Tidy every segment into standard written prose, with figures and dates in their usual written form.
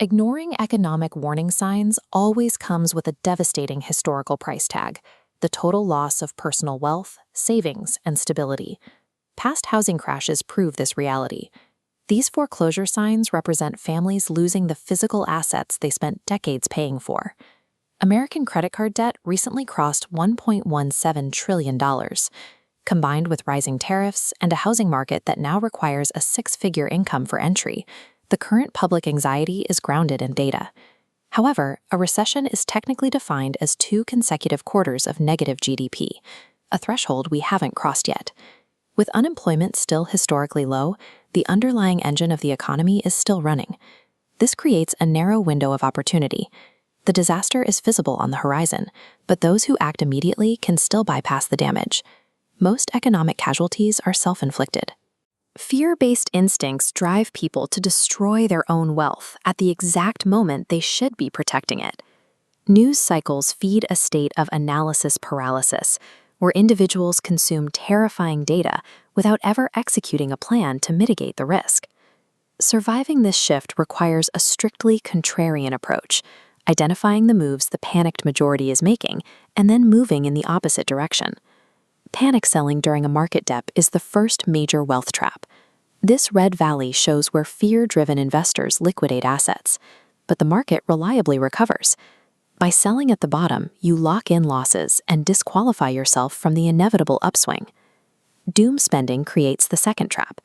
Ignoring economic warning signs always comes with a devastating historical price tag: the total loss of personal wealth, savings, and stability. Past housing crashes prove this reality. These foreclosure signs represent families losing the physical assets they spent decades paying for. American credit card debt recently crossed $1.17 trillion. Combined with rising tariffs and a housing market that now requires a six-figure income for entry, the current public anxiety is grounded in data. However, a recession is technically defined as 2 consecutive quarters of negative GDP, a threshold we haven't crossed yet. With unemployment still historically low, the underlying engine of the economy is still running. This creates a narrow window of opportunity. The disaster is visible on the horizon, but those who act immediately can still bypass the damage. Most economic casualties are self-inflicted. Fear-based instincts drive people to destroy their own wealth at the exact moment they should be protecting it. News cycles feed a state of analysis paralysis, where individuals consume terrifying data without ever executing a plan to mitigate the risk. Surviving this shift requires a strictly contrarian approach, identifying the moves the panicked majority is making and then moving in the opposite direction. Panic selling during a market dip is the first major wealth trap. This red valley shows where fear-driven investors liquidate assets, but the market reliably recovers. By selling at the bottom, you lock in losses and disqualify yourself from the inevitable upswing. Doom spending creates the second trap.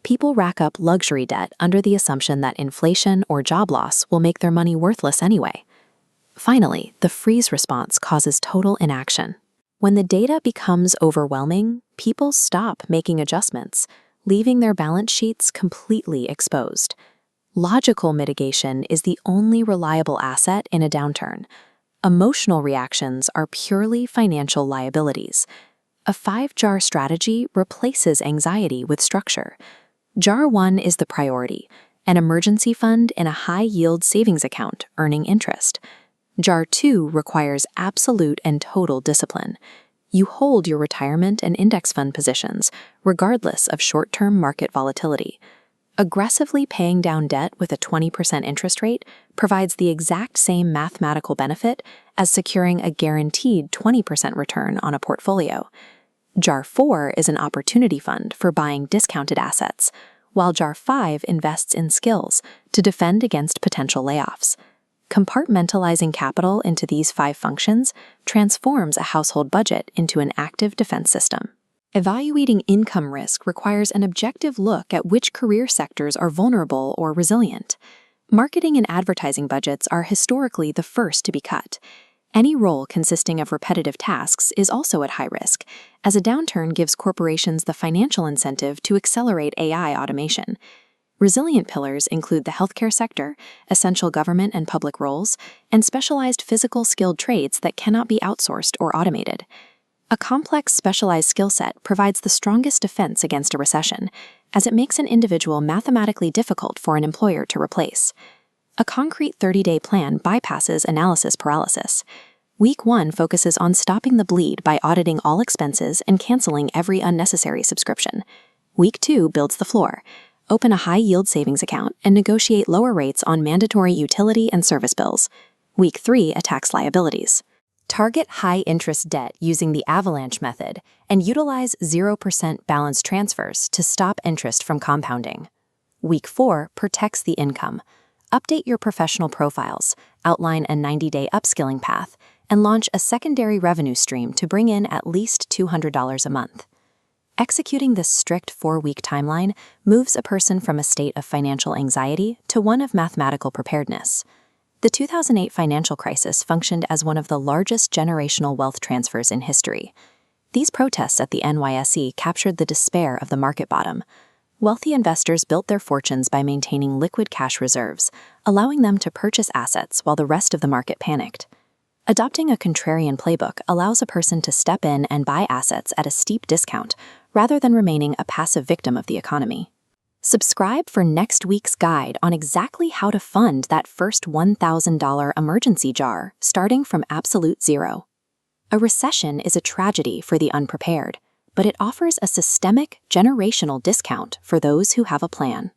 People rack up luxury debt under the assumption that inflation or job loss will make their money worthless anyway. Finally, the freeze response causes total inaction. When the data becomes overwhelming, people stop making adjustments, leaving their balance sheets completely exposed. Logical mitigation is the only reliable asset in a downturn. Emotional reactions are purely financial liabilities. A 5-jar strategy replaces anxiety with structure. Jar 1 is the priority, an emergency fund in a high-yield savings account earning interest. Jar 2 requires absolute and total discipline. You hold your retirement and index fund positions, regardless of short-term market volatility. Aggressively paying down debt with a 20% interest rate provides the exact same mathematical benefit as securing a guaranteed 20% return on a portfolio. Jar 4 is an opportunity fund for buying discounted assets, while Jar 5 invests in skills to defend against potential layoffs. Compartmentalizing capital into these 5 functions transforms a household budget into an active defense system. Evaluating income risk requires an objective look at which career sectors are vulnerable or resilient. Marketing and advertising budgets are historically the first to be cut. Any role consisting of repetitive tasks is also at high risk, as a downturn gives corporations the financial incentive to accelerate AI automation. Resilient pillars include the healthcare sector, essential government and public roles, and specialized physical skilled trades that cannot be outsourced or automated. A complex specialized skill set provides the strongest defense against a recession, as it makes an individual mathematically difficult for an employer to replace. A concrete 30-day plan bypasses analysis paralysis. Week 1 focuses on stopping the bleed by auditing all expenses and canceling every unnecessary subscription. Week 2 builds the floor. Open a high-yield savings account and negotiate lower rates on mandatory utility and service bills. Week 3 attacks liabilities. Target high-interest debt using the avalanche method and utilize 0% balance transfers to stop interest from compounding. Week 4 protects the income. Update your professional profiles, outline a 90-day upskilling path, and launch a secondary revenue stream to bring in at least $200 a month. Executing this strict 4-week timeline moves a person from a state of financial anxiety to one of mathematical preparedness. The 2008 financial crisis functioned as one of the largest generational wealth transfers in history. These protests at the NYSE captured the despair of the market bottom. Wealthy investors built their fortunes by maintaining liquid cash reserves, allowing them to purchase assets while the rest of the market panicked. Adopting a contrarian playbook allows a person to step in and buy assets at a steep discount, rather than remaining a passive victim of the economy. Subscribe for next week's guide on exactly how to fund that first $1,000 emergency jar, starting from absolute zero. A recession is a tragedy for the unprepared, but it offers a systemic, generational discount for those who have a plan.